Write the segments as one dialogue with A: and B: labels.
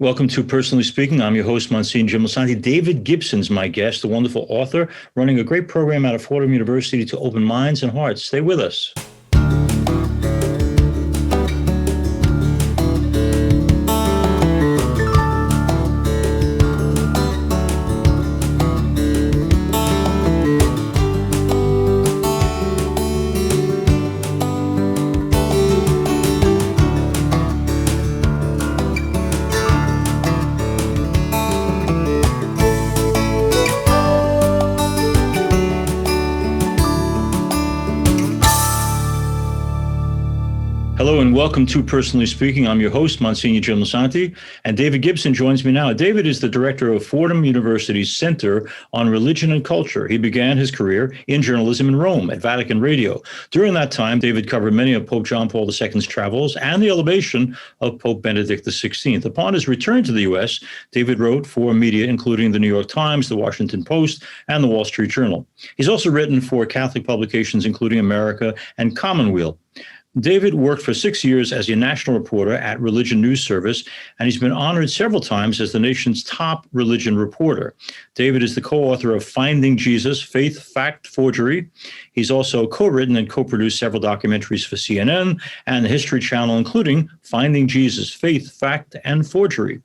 A: Welcome to Personally Speaking. I'm your host, Msgr Jim Lisante. David Gibson's my guest, the wonderful author, running a great program out of Fordham University to open minds and hearts. Stay with us. Hello and welcome to Personally Speaking. I'm your host, Msgr Jim Lisante, and David Gibson joins me now. David is the director of Fordham University's Center on Religion and Culture. He began his career in journalism in Rome at Vatican Radio. During that time, David covered many of Pope John Paul II's travels and the elevation of Pope Benedict XVI. Upon his return to the U.S., David wrote for media including the New York Times, the Washington Post, and the Wall Street Journal. He's also written for Catholic publications including America and Commonweal. David worked for 6 years as a national reporter at Religion News Service, and he's been honored several times as the nation's top religion reporter. David is the co-author of Finding Jesus, Faith, Fact, Forgery. He's also co-written and co-produced several documentaries for CNN and the History Channel, including Finding Jesus, Faith, Fact, and Forgery,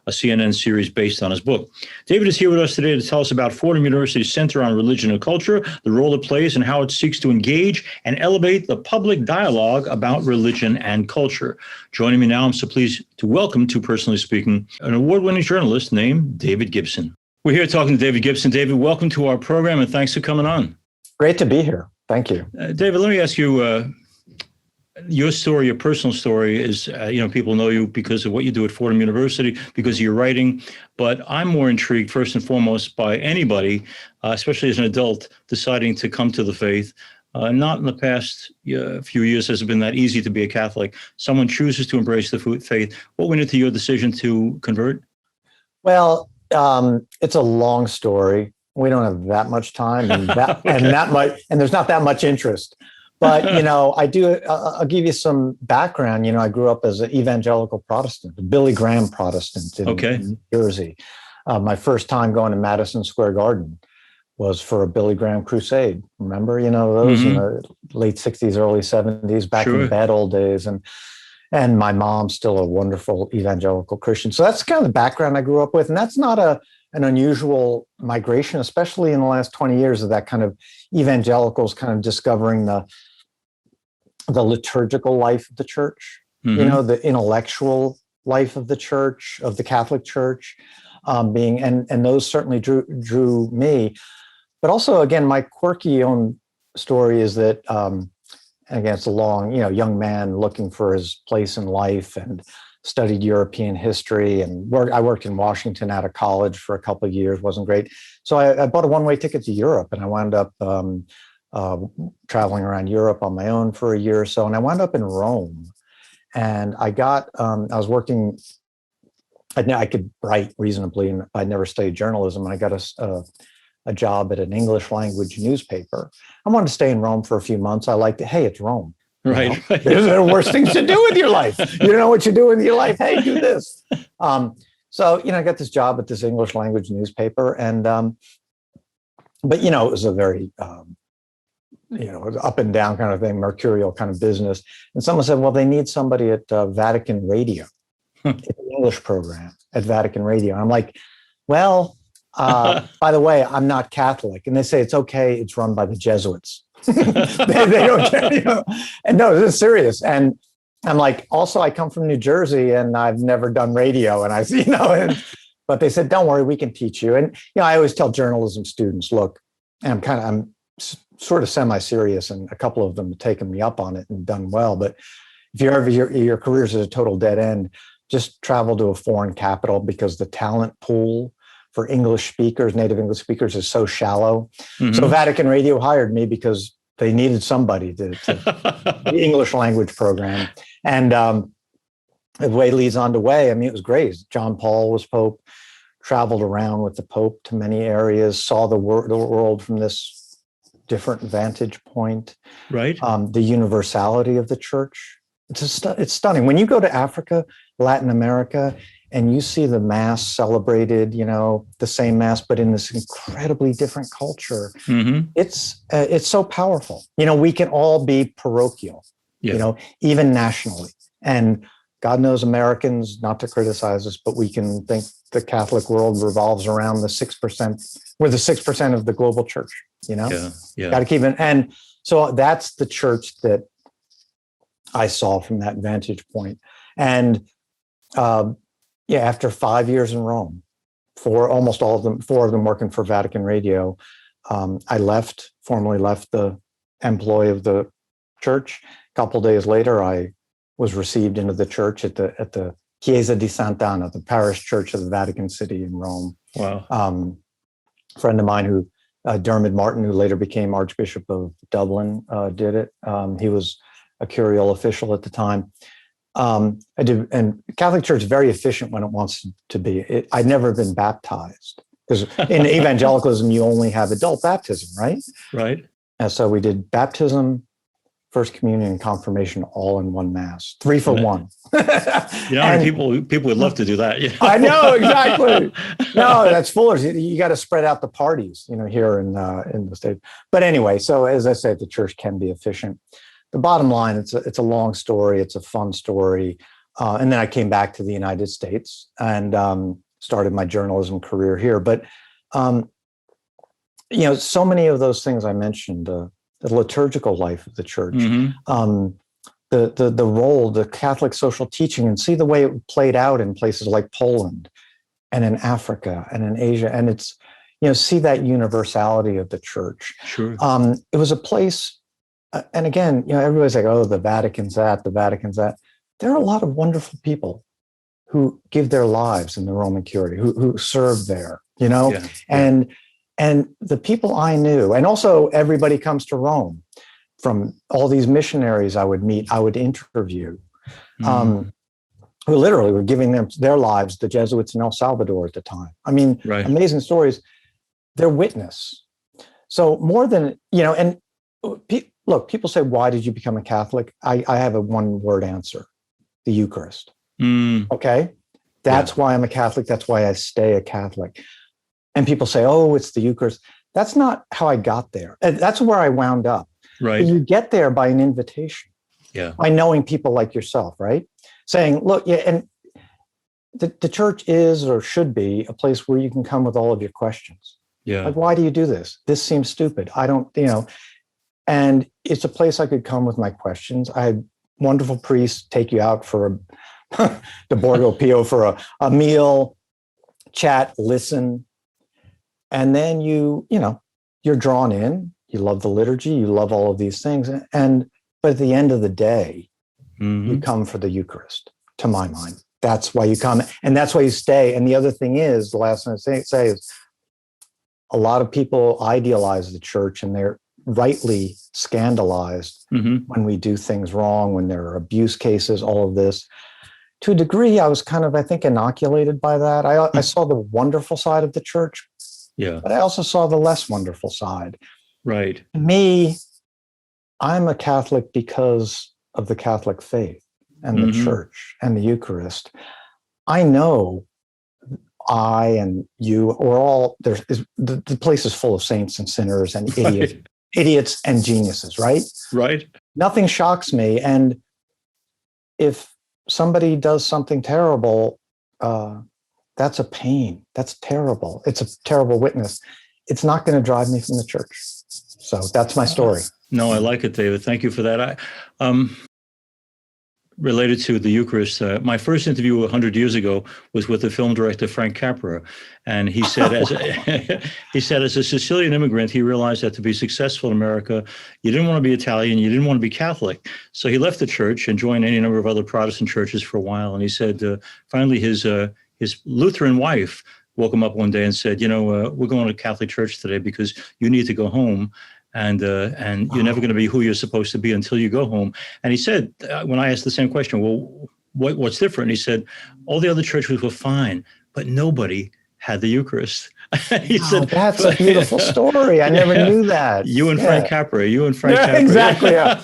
A: a CNN series based on his book. David is here with us today to tell us about Fordham University's Center on Religion and Culture, the role it plays, and how it seeks to engage and elevate the public dialogue about religion and culture. Joining me now, I'm so pleased to welcome to Personally Speaking, an award-winning journalist named David Gibson. We're here talking to David Gibson. David, welcome to our program, and thanks for coming on.
B: Great to be here. Thank you.
A: David, let me ask you, your story, your personal story is, people know you because of what you do at Fordham University, because of your writing. But I'm more intrigued, first and foremost, by anybody, especially as an adult, deciding to come to the faith. Not in the past few years has it been that easy to be a Catholic. Someone chooses to embrace the faith. What went into your decision to convert?
B: Well, it's a long story. We don't have that much time, and
A: Okay.
B: and there's not that much interest. But I do. I'll give you some background. I grew up as an evangelical Protestant, a Billy Graham Protestant in New Jersey. My first time going to Madison Square Garden was for a Billy Graham crusade. Remember, those in the late 60s, early 70s, back in the bad old days. And my mom's still a wonderful evangelical Christian. So that's kind of the background I grew up with. And that's not an unusual migration, especially in the last 20 years of that kind of evangelicals kind of discovering the liturgical life of the church, the intellectual life of the church, of the Catholic Church, and those certainly drew me. But also, again, my quirky own story is that, again, it's a long, young man looking for his place in life and studied European history and I worked in Washington out of college for a couple of years, wasn't great. So I bought a one-way ticket to Europe, and I wound up traveling around Europe on my own for a year or so. And I wound up in Rome, and I was working, I could write reasonably, and I'd never studied journalism. And I got a job at an English language newspaper. I wanted to stay in Rome for a few months. I liked it. Hey, it's Rome.
A: Right.
B: There's the worst things to do with your life. You don't know what you do with your life. Hey, do this. So, I got this job at this English language newspaper, and but it was a very up and down kind of thing, mercurial kind of business. And someone said, well, they need somebody at Vatican Radio, in the English program at Vatican Radio. And I'm like, well, by the way, I'm not Catholic. And they say, it's okay. It's run by the Jesuits. they don't care, And no, this is serious. And I'm like, also, I come from New Jersey and I've never done radio. And but they said, don't worry, we can teach you. And, I always tell journalism students, look, and I'm sort of semi-serious, and a couple of them have taken me up on it and done well. But if you're ever, your career's at a total dead end, just travel to a foreign capital, because the talent pool for English speakers, native English speakers, is so shallow. So Vatican Radio hired me because they needed somebody to the English language program. And the way leads on to way. It was great. John Paul was Pope, traveled around with the Pope to many areas, saw the world from this different vantage point.
A: Right.
B: The universality of the church. It's stunning. When you go to Africa, Latin America, and you see the Mass celebrated, the same Mass, but in this incredibly different culture, it's so powerful. We can all be parochial, even nationally. And God knows Americans, not to criticize us, but we can think the Catholic world revolves around the 6%. We're the 6% of the global church, Got to keep it. And so that's the church that I saw from that vantage point. And after 5 years in Rome, four of them working for Vatican Radio, I formally left the employ of the church. A couple of days later, I was received into the church at the Chiesa di Sant'Anna, the parish church of the Vatican City in Rome.
A: Wow.
B: A friend of mine Dermot Martin, who later became Archbishop of Dublin, did it. He was a curial official at the time. And Catholic Church is very efficient when it wants to be. I'd never been baptized, because in evangelicalism, you only have adult baptism, right?
A: Right.
B: And so we did baptism, First Communion, and confirmation all in one Mass, 3 for 1.
A: People would love to do that.
B: I know, exactly. No, that's foolish. You got to spread out the parties, here in the States. But anyway, so as I say, the church can be efficient. The bottom line, it's a long story. It's a fun story. And then I came back to the United States and started my journalism career here. But, so many of those things I mentioned, the liturgical life of the church, the role, the Catholic social teaching, and see the way it played out in places like Poland and in Africa and in Asia. And it's, see that universality of the church.
A: Sure.
B: It was a place, and again, everybody's like, oh, the Vatican's that. There are a lot of wonderful people who give their lives in the Roman Curie, who serve there, And the people I knew, and also everybody comes to Rome from all these missionaries I would meet, I would interview, who literally were giving them their lives, the Jesuits in El Salvador at the time. I mean, Amazing stories. Their witness. So more than, and look, people say, why did you become a Catholic? I have a one-word answer: the Eucharist. Okay? That's why I'm a Catholic. That's why I stay a Catholic. And people say, oh, it's the Eucharist. That's not how I got there. That's where I wound up.
A: Right.
B: But you get there by an invitation.
A: Yeah.
B: By knowing people like yourself, right? Saying, look, and the church is or should be a place where you can come with all of your questions.
A: Yeah.
B: Like, why do you do this? This seems stupid. I don't, and it's a place I could come with my questions. I had wonderful priests take you out for the Borgo Pio for a meal, chat, listen. And then you're drawn in, you love the liturgy, you love all of these things. But at the end of the day, you come for the Eucharist, to my mind. That's why you come, and that's why you stay. And the other thing is, the last thing I say is, a lot of people idealize the church, and they're rightly scandalized when we do things wrong, when there are abuse cases, all of this. To a degree, I was kind of, I think, inoculated by that. I saw the wonderful side of the church.
A: Yeah.
B: But I also saw the less wonderful side.
A: Right.
B: To me, I'm a Catholic because of the Catholic faith and the church and the Eucharist. I know I and you, we're all, the place is full of saints and sinners and idiots and geniuses, right?
A: Right.
B: Nothing shocks me. And if somebody does something terrible, that's a pain. That's terrible. It's a terrible witness. It's not going to drive me from the church. So that's my story.
A: No, I like it, David. Thank you for that. Related to the Eucharist, my first interview 100 years ago was with the film director Frank Capra, and he said, as a Sicilian immigrant, he realized that to be successful in America, you didn't want to be Italian, you didn't want to be Catholic. So he left the church and joined any number of other Protestant churches for a while. And he said, finally, his Lutheran wife woke him up one day and said, we're going to Catholic church today because you need to go home. And you're never going to be who you're supposed to be until you go home. And he said, when I asked the same question, well, what's different? And he said, all the other churches were fine, but nobody had the Eucharist. He
B: Wow,
A: said,
B: that's a beautiful story. I never knew that.
A: You and Frank Capra, you and Frank
B: Yeah,
A: Capra.
B: exactly. Yeah.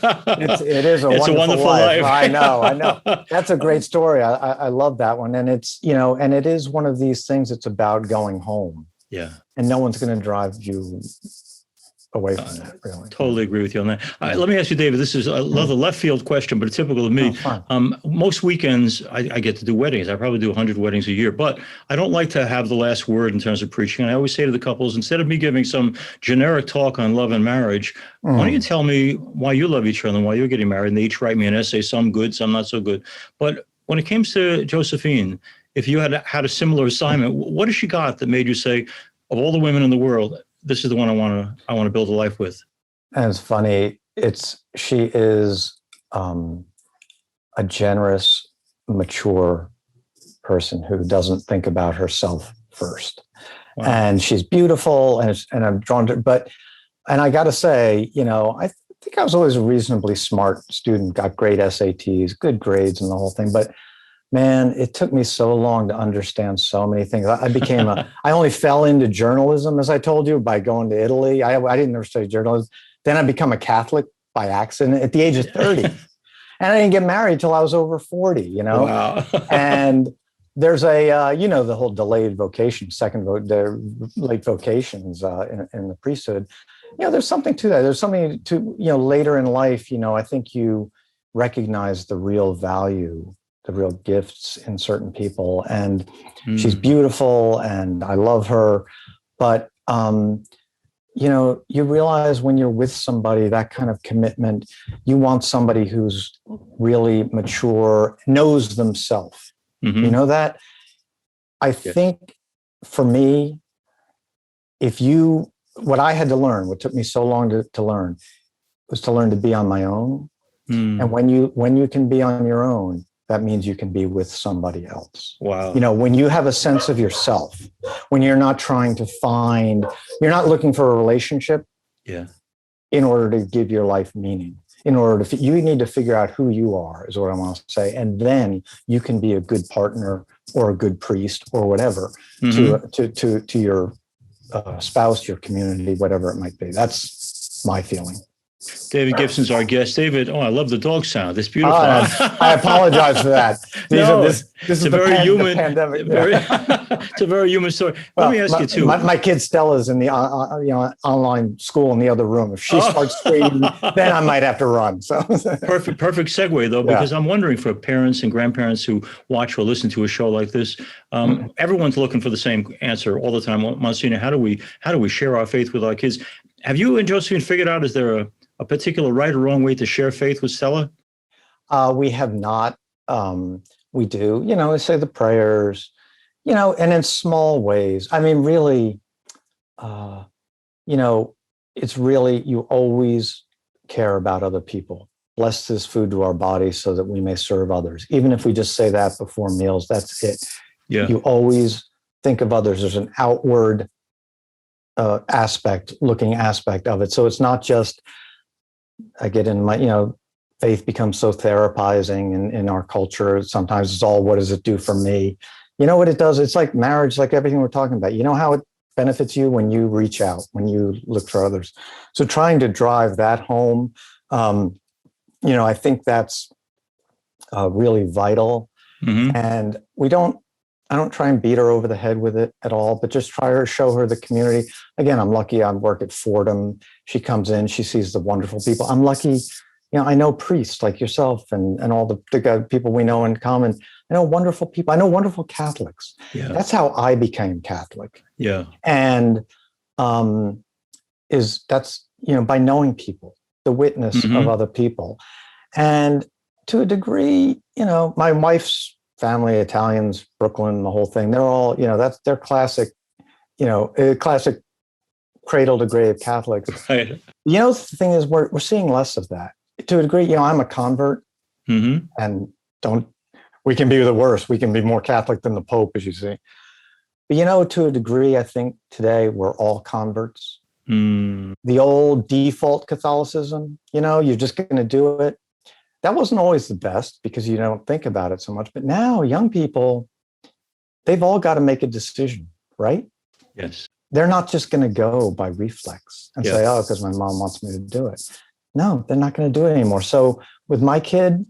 B: It is
A: It's a wonderful life.
B: I know. That's a great story. I love that one. And it's, and it is one of these things that's about going home.
A: Yeah.
B: And no one's going to drive you away from that, really.
A: Totally agree with you on that. Let me ask you, David, this is a left field question, but it's typical of me. Most weekends, I get to do weddings. I probably do 100 weddings a year, but I don't like to have the last word in terms of preaching. And I always say to the couples, instead of me giving some generic talk on love and marriage, why don't you tell me why you love each other and why you're getting married? And they each write me an essay, some good, some not so good. But when it comes to Josephine, if you had a similar assignment, what has she got that made you say, of all the women in the world, this is the one I want to build a life with?
B: And it's funny. She is a generous, mature person who doesn't think about herself first. Wow. And she's beautiful, and I'm drawn to her. And I got to say, I think I was always a reasonably smart student, got great SATs, good grades, and the whole thing. But man, it took me so long to understand so many things. I only fell into journalism, as I told you, by going to Italy. I didn't ever study journalism. Then I become a Catholic by accident at the age of 30. And I didn't get married till I was over 40,
A: Wow.
B: And there's the whole delayed vocation, the late vocations in the priesthood. There's something to that. There's something to, later in life, I think you recognize the real value, the real gifts in certain people. And she's beautiful and I love her. But, you realize when you're with somebody, that kind of commitment, you want somebody who's really mature, knows themselves.
A: Mm-hmm.
B: You know that? I think for me, what I had to learn, what took me so long to learn, was to learn to be on my own. And when you can be on your own, that means you can be with somebody else.
A: Wow.
B: When you have a sense of yourself, when you're not trying to you're not looking for a relationship in order to give your life meaning. You need to figure out who you are, is what I want to say. And then you can be a good partner or a good priest or whatever to your spouse, your community, whatever it might be. That's my feeling.
A: David Gibson's our guest. David, I love the dog sound. It's beautiful.
B: I apologize for that. This is a very human pandemic.
A: It's a very human story. Let me ask you too.
B: My kid Stella's in the online school in the other room. If she starts screaming, then I might have to run. So
A: perfect segue though, because I'm wondering for parents and grandparents who watch or listen to a show like this, everyone's looking for the same answer all the time. Monsignor, how do we share our faith with our kids? Have you and Josephine figured out, is there a particular right or wrong way to share faith with Stella?
B: We have not. We do, say the prayers, and in small ways. I mean, really, it's really, you always care about other people. Bless this food to our body so that we may serve others. Even if we just say that before meals, that's it.
A: Yeah.
B: You always think of others. There's an outward looking aspect of it. So it's not just, I get in my, faith becomes so therapizing in our culture. Sometimes it's all, what does it do for me? You know what it does? It's like marriage, like everything we're talking about. You know how it benefits you when you reach out, when you look for others. So trying to drive that home, I think that's really vital.
A: Mm-hmm.
B: And I don't try and beat her over the head with it at all, but just try to show her the community. Again, I'm lucky I work at Fordham. She comes in, she sees the wonderful people. I'm lucky, I know priests like yourself and all the people we know in common. I know wonderful people. I know wonderful Catholics.
A: Yeah.
B: That's how I became Catholic.
A: Yeah.
B: And that's by knowing people, the witness of other people. And to a degree, my wife's family, Italians, Brooklyn, the whole thing, they're all, that's their classic, classic cradle to grave Catholics.
A: Right.
B: The thing is, we're seeing less of that. To a degree, I'm a convert, and we can be the worst. We can be more Catholic than the Pope, as you see. But, to a degree, I think today we're all converts. The old default Catholicism, you're just going to do it. That wasn't always the best because you don't think about it so much. But now young people, they've all got to make a decision right?
A: Yes.
B: They're not just going to go by reflex and say, oh, because my mom wants me to do it. No, they're not going to do it anymore. So with my kid,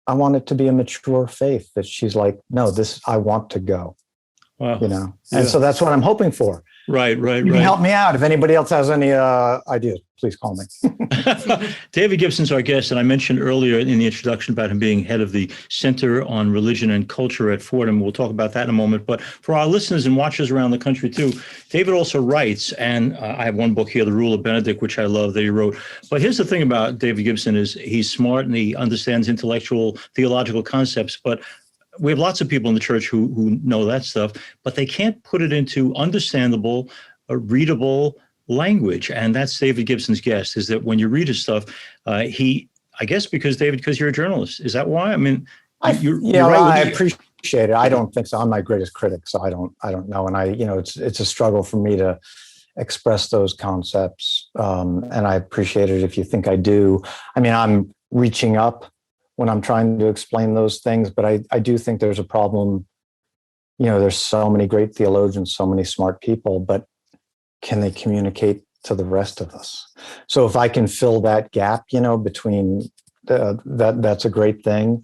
B: I want it to be a mature faith that she's like, no, I want to go.
A: Wow.
B: And so that's what I'm hoping for.
A: Right.
B: You can help me out. If anybody else has any ideas, please call me.
A: David Gibson's our guest, and I mentioned earlier in the introduction about him being head of the Center on Religion and Culture at Fordham. We'll talk about that in a moment. But for our listeners and watchers around the country too, David also writes, and I have one book here, The Rule of Benedict, which I love that he wrote. But here's the thing about David Gibson is he's smart and he understands intellectual, theological concepts, but we have lots of people in the church who know that stuff, but they can't put it into understandable, readable language. And that's David Gibson's guest, is that when you read his stuff, I guess because you're a journalist. Is that why? I mean, you're right.
B: I appreciate it. I don't think so. I'm my greatest critic, so I don't know. And it's a struggle for me to express those concepts. And I appreciate it if you think I do. I mean, I'm reaching up when I'm trying to explain those things, but I do think there's a problem. There's so many great theologians, so many smart people, but can they communicate to the rest of us? So if I can fill that gap, between that's a great thing.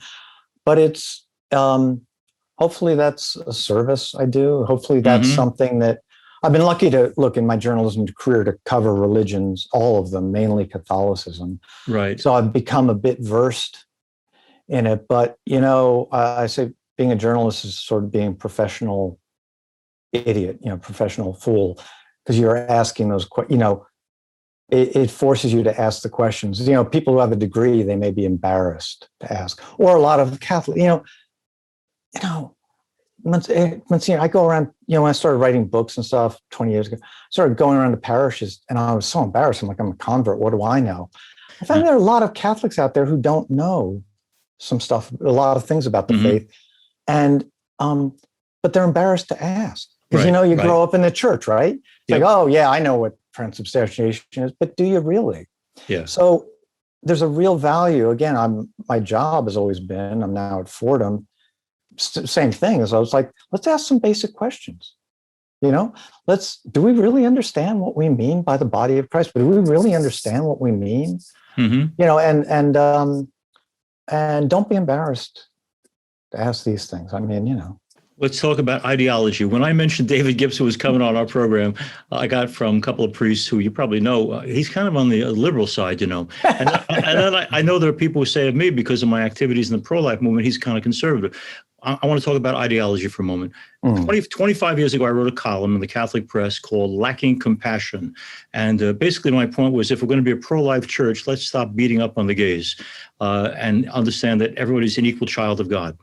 B: But it's hopefully that's a service I do. Hopefully that's something that I've been lucky to look in my journalism career to cover religions, all of them, mainly Catholicism.
A: Right.
B: So I've become a bit versed in it, but I say being a journalist is sort of being a professional idiot, professional fool, because you're asking those questions. It forces you to ask the questions. People who have a degree, they may be embarrassed to ask, or a lot of Catholic. I go around. When I started writing books and stuff 20 years ago, I started going around to parishes, and I was so embarrassed. I'm like, I'm a convert. What do I know? I found there are a lot of Catholics out there who don't know some stuff, a lot of things about the faith, and but they're embarrassed to ask because you grow up in the church, right? It's like, oh yeah, I know what transubstantiation is, but do you really?
A: Yeah.
B: So there's a real value. Again, my job has always been. I'm now at Fordham. Same thing. As I was like, let's ask some basic questions. Do we really understand what we mean by the body of Christ? But do we really understand what we mean? And don't be embarrassed to ask these things. I mean,
A: Let's talk about ideology. When I mentioned David Gibson was coming on our program, I got from a couple of priests who you probably know, he's kind of on the liberal side, And then I know there are people who say of me, because of my activities in the pro-life movement, he's kind of conservative. I want to talk about ideology for a moment. 25 years ago, I wrote a column in the Catholic press called Lacking Compassion. And basically my point was, if we're going to be a pro-life church, let's stop beating up on the gays and understand that everybody's an equal child of God.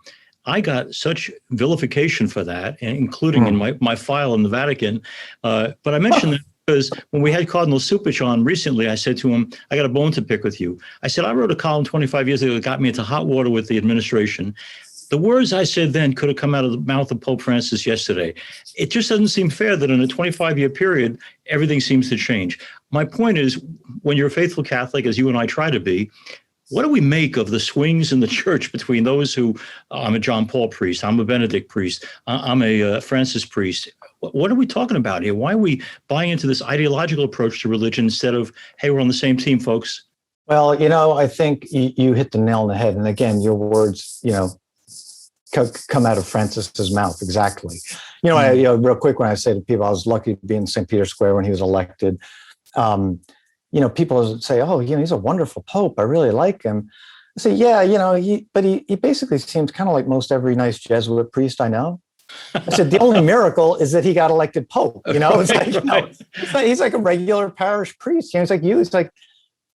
A: I got such vilification for that, including in my file in the Vatican. But I mentioned that because when we had Cardinal Supich on recently, I said to him, I got a bone to pick with you. I said, I wrote a column 25 years ago that got me into hot water with the administration. The words I said then could have come out of the mouth of Pope Francis yesterday. It just doesn't seem fair that in a 25-year period, everything seems to change. My point is, when you're a faithful Catholic, as you and I try to be, what do we make of the swings in the church between those who, I'm a John Paul priest, I'm a Benedict priest, I'm a Francis priest. What are we talking about here? Why are we buying into this ideological approach to religion instead of, hey, we're on the same team, folks?
B: Well, I think you hit the nail on the head. And again, your words, come out of Francis's mouth. Exactly. Real quick, when I say to people, I was lucky to be in St. Peter's Square when he was elected. People say, oh, he's a wonderful Pope. I really like him. I say, yeah, he basically seems kind of like most every nice Jesuit priest I know. I said, the only miracle is that he got elected Pope. He's like a regular parish priest. He's like you. He's like,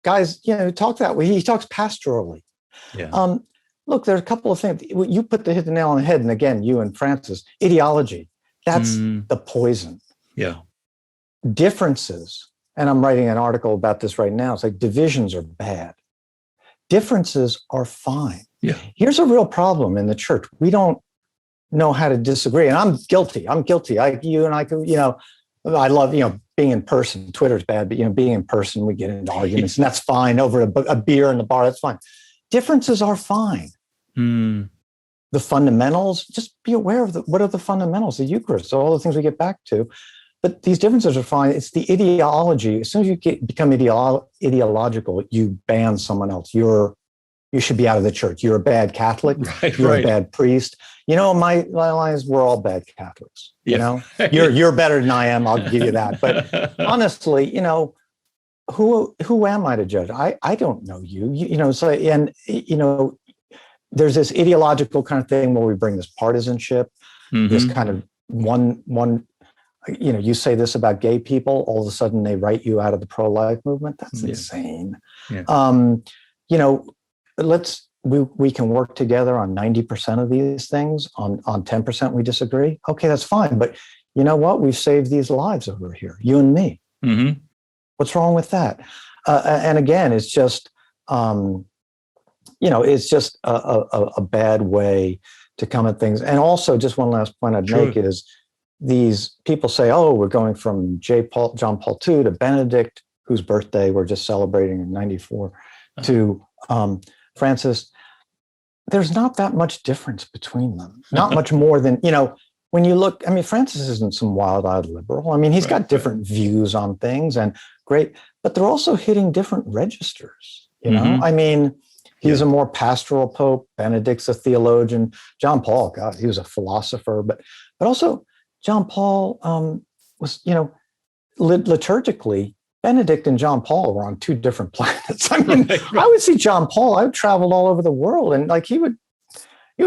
B: guys, talk that way. He talks pastorally.
A: Yeah.
B: Look, there's a couple of things. You hit the nail on the head. And again, you and Francis, ideology, that's the poison.
A: Yeah.
B: Differences. And I'm writing an article about this right now. It's like divisions are bad. Differences are fine.
A: Yeah.
B: Here's a real problem in the church. We don't know how to disagree. And I'm guilty. You and I can, I love, being in person. Twitter's bad, but, being in person, we get into arguments and that's fine. Over a beer in the bar, that's fine. Differences are fine. the fundamentals, just be aware of what are the fundamentals, the Eucharist, all the things we get back to. But these differences are fine. It's the ideology. As soon as you become ideological, you ban someone else. You should be out of the church. You're a bad Catholic.
A: Right,
B: you're
A: right.
B: a bad priest. My line is, we're all bad Catholics.
A: Yeah.
B: You're better than I am. I'll give you that. But honestly, who am I to judge? I don't know you. So there's this ideological kind of thing where we bring this partisanship, this kind of one. You say this about gay people, all of a sudden they write you out of the pro-life movement. That's insane. Yeah. We can work together on 90% of these things. On 10% we disagree. Okay, that's fine. But you know what? We've saved these lives over here, you and me. Mm-hmm. What's wrong with that? And again, it's just, it's just a bad way to come at things. And also, just one last point I'd make is these people say, oh, we're going from John Paul II to Benedict, whose birthday we're just celebrating in 94, to Francis. There's not that much difference between them. Not much more than, when you look, Francis isn't some wild-eyed liberal. He's got different views on things and great, but they're also hitting different registers, He's a more pastoral pope. Benedict's a theologian. John Paul, God, he was a philosopher, but also John Paul was, liturgically, Benedict and John Paul were on two different planets. I would see John Paul. I traveled all over the world, and he would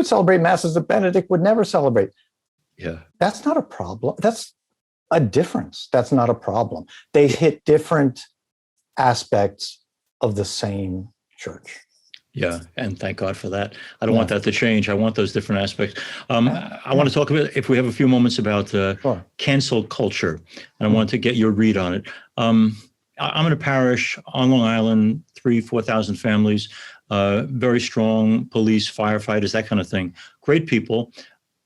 B: celebrate masses that Benedict would never celebrate.
A: Yeah,
B: that's not a problem. That's a difference. That's not a problem. They hit different aspects of the same church.
A: Yeah, and thank God for that. I don't want that to change. I want those different aspects. I want to talk about, if we have a few moments, about cancel culture, and I want to get your read on it. I'm in a parish on Long Island, 4,000 families, very strong police, firefighters, that kind of thing. Great people.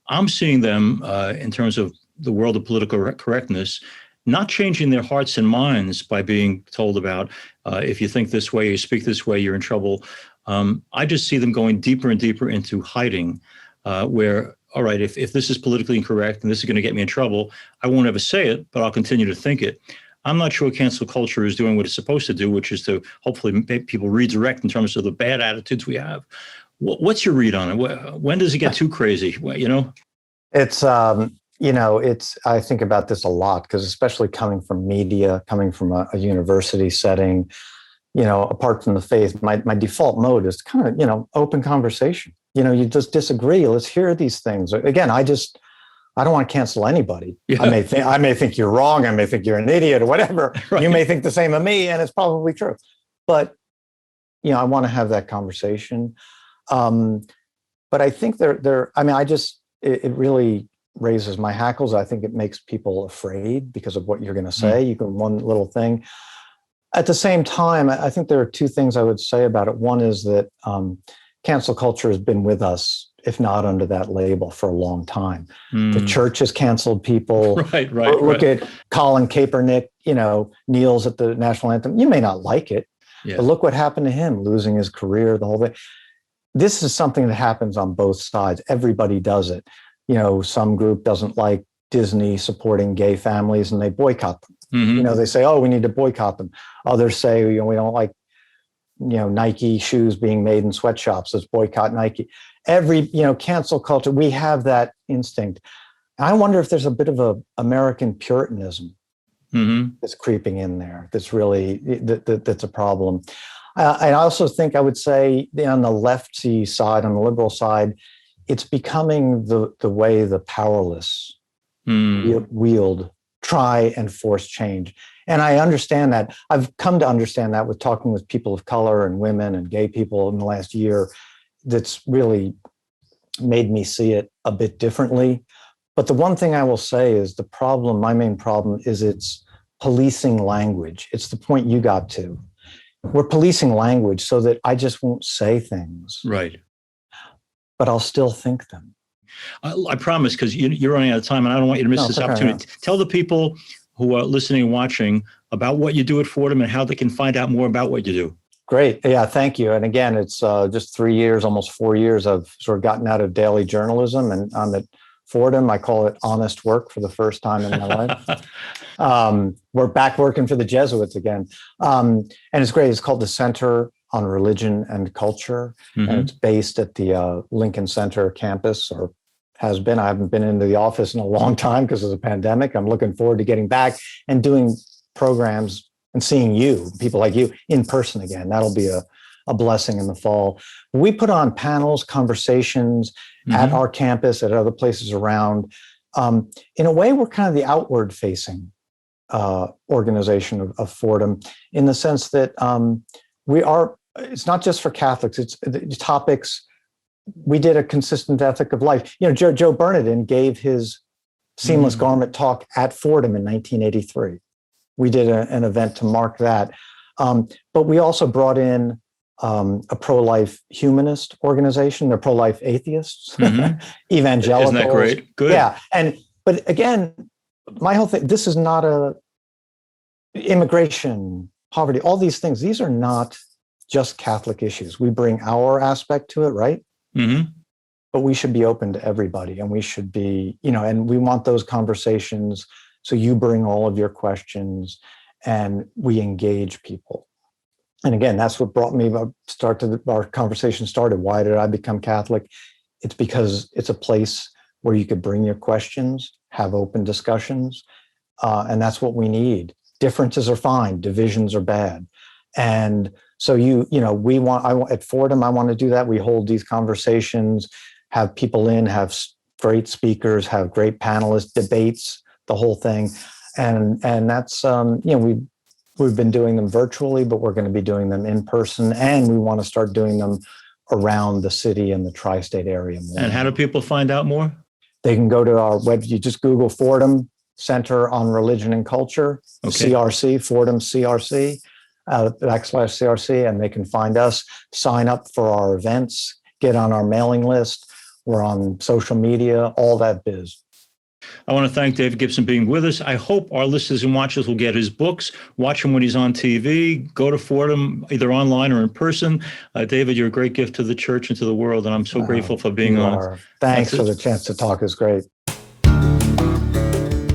A: I'm seeing them in terms of the world of political correctness, not changing their hearts and minds by being told about, if you think this way, you speak this way, you're in trouble. I just see them going deeper and deeper into hiding, where, all right, if this is politically incorrect and this is going to get me in trouble, I won't ever say it, but I'll continue to think it. I'm not sure cancel culture is doing what it's supposed to do, which is to hopefully make people redirect in terms of the bad attitudes we have. What's your read on it? When does it get too crazy?
B: It's, I think about this a lot, because especially coming from media, coming from a university setting, apart from the faith, my default mode is kind of, open conversation. You just disagree. Let's hear these things. Again, I don't want to cancel anybody. Yeah. I may think you're wrong. I may think you're an idiot or whatever. Right. You may think the same of me, and it's probably true. But, I want to have that conversation. But I think it really raises my hackles. I think it makes people afraid because of what you're going to say. You can, one little thing. At the same time, I think there are two things I would say about it. One is that cancel culture has been with us, if not under that label, for a long time. The church has canceled people.
A: Right.
B: Look at Colin Kaepernick, kneels at the national anthem. You may not like it, but look what happened to him, losing his career, the whole thing. This is something that happens on both sides. Everybody does it. Some group doesn't like Disney supporting gay families and they boycott them. Mm-hmm. They say, oh, we need to boycott them. Others say, we don't like, Nike shoes being made in sweatshops. Let's boycott Nike. Every, cancel culture, we have that instinct. I wonder if there's a bit of a American Puritanism that's creeping in there. That's really, that's a problem. I also think I would say on the lefty side, on the liberal side, it's becoming the way the powerless wield, try and force change. And I understand that. I've come to understand that with talking with people of color and women and gay people in the last year. That's really made me see it a bit differently. But the one thing I will say is my main problem is it's policing language. It's the point you got to. We're policing language so that I just won't say things.
A: Right.
B: But I'll still think them.
A: I promise, because you're running out of time, and I don't want you to miss this opportunity. Yeah. Tell the people who are listening and watching about what you do at Fordham and how they can find out more about what you do.
B: Great. Yeah, thank you. And again, it's just 3 years, almost 4 years. I've sort of gotten out of daily journalism, and I'm at Fordham. I call it honest work for the first time in my life. We're back working for the Jesuits again. And it's great. It's called the Center on Religion and Culture.
A: Mm-hmm.
B: And it's based at the Lincoln Center campus, or has been. I haven't been into the office in a long time because of the pandemic. I'm looking forward to getting back and doing programs and seeing you, people like you, in person again. That'll be a blessing in the fall. We put on panels, conversations at our campus, at other places around. In a way, we're kind of the outward-facing organization of Fordham, in the sense that we are. It's not just for Catholics. It's the topics. We did a consistent ethic of life. You know, Joe Bernardin gave his seamless garment talk at Fordham in 1983. We did an event to mark that. But we also brought in a pro-life humanist organization. They're pro-life atheists, evangelicals.
A: Isn't that great? Good.
B: Yeah. But again, my whole thing, this is not immigration, poverty, all these things. These are not just Catholic issues. We bring our aspect to it, right? Mm-hmm. But we should be open to everybody, and we should be, and we want those conversations. So you bring all of your questions and we engage people. And again, that's what brought me our conversation started. Why did I become Catholic? It's because it's a place where you could bring your questions, have open discussions. And that's what we need. Differences are fine. Divisions are bad. And so at Fordham, I want to do that. We hold these conversations, have people in, have great speakers, have great panelists, debates, the whole thing. And that's, we've been doing them virtually, but we're going to be doing them in person. And we want to start doing them around the city and the tri-state area more.
A: And how do people find out more?
B: They can go to our web. You just Google Fordham Center on Religion and Culture, CRC, Fordham CRC, /CRC, and they can find us, sign up for our events, get on our mailing list. We're on social media, all that biz.
A: I want to thank David Gibson for being with us. I hope our listeners and watchers will get his books, watch him when he's on TV, go to Fordham, either online or in person. David, you're a great gift to the church and to the world, and I'm so grateful for being on.
B: Thanks for the chance to talk. It's great.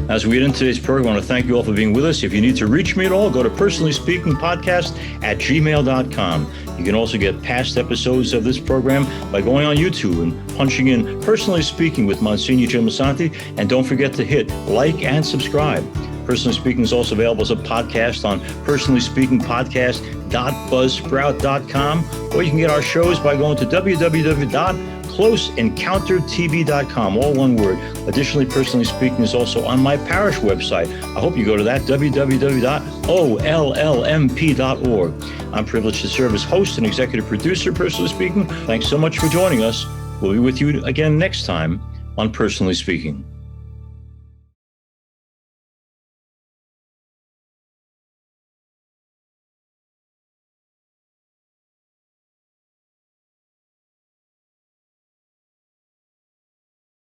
A: As we get into today's program, I want to thank you all for being with us. If you need to reach me at all, go to personallyspeakingpodcast@gmail.com. You can also get past episodes of this program by going on YouTube and punching in Personally Speaking with Msgr Jim Lisante. And don't forget to hit like and subscribe. Personally Speaking is also available as a podcast on personallyspeakingpodcast.buzzsprout.com, or you can get our shows by going to www.closeencountertv.com, all one word. Additionally, Personally Speaking is also on my parish website. I hope you go to that, www.ollmp.org. I'm privileged to serve as host and executive producer, Personally Speaking. Thanks so much for joining us. We'll be with you again next time on Personally Speaking.